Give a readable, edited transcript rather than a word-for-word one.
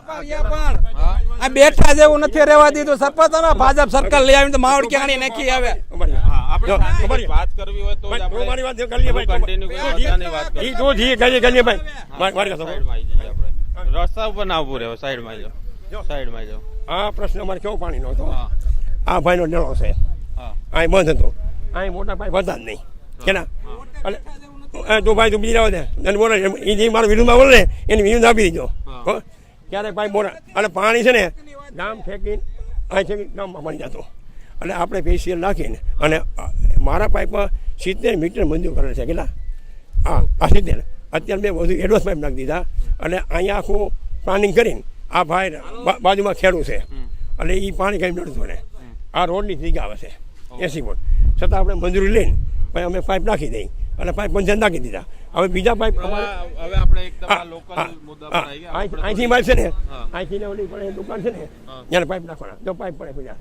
આ બેઠા જેવું નથી રહેવા દીધું સરપંચ ભાજપ સરકાર લઈ આવીને માવડ ક્યાંની નાખી આવે વાત કરવી હોય તો મારી વાત કરીએ ભાઈ રસ્તા ઉપર ના ઉભું રહેવું સાઈડમાં જાઓ આ પ્રશ્ન અમારે કેવો પાણીનો હતો આ ભાઈનો ડેલો છે અહીં બંધ હતો અહીં મોટા ભાઈ બધા જ નહીં કેના એટલે તો ભાઈ તું બીજી રાવ દે અને બોલે એ જે મારો વિરુદ્ધમાં બોલે ને એની વિરુદ્ધ આપી દીધો ક્યારેક ભાઈ બોલા એટલે પાણી છે ને ગામ ફેંકીને અહીં છે ગામમાં મળી જતો એટલે આપણે પેશિયલ નાખીને અને મારા પાઇપમાં 70 મીટર મંજૂર કરેલ છે કેટલા આ 70 અત્યારે મેં વધુ એડવાન્સ પાઇપ નાખી દીધા અને અહીંયા આખું પ્લાનિંગ કરીને આ ભાઈ બાજુમાં ખેડું છે એટલે એ પાણી કંઈ નડતું ને આ રોડની જગ્યા આવે છે 80 ફૂટ છતાં આપણે મંજૂરી લઈને પછી અમે પાઇપ નાખી દઈ અને પાઇપ પંચાયત નાખી દીધા હવે બીજા પાઇપ હવે આપણે એકદમ લોકલ મુદ્દા પર આવી ગયા અહીંથી પાઇપ છે ને અહીંથી ઓલી પડે દુકાન છે ને ત્યારે પાઇપ નાખવાના જો પાઇપ પડે પછી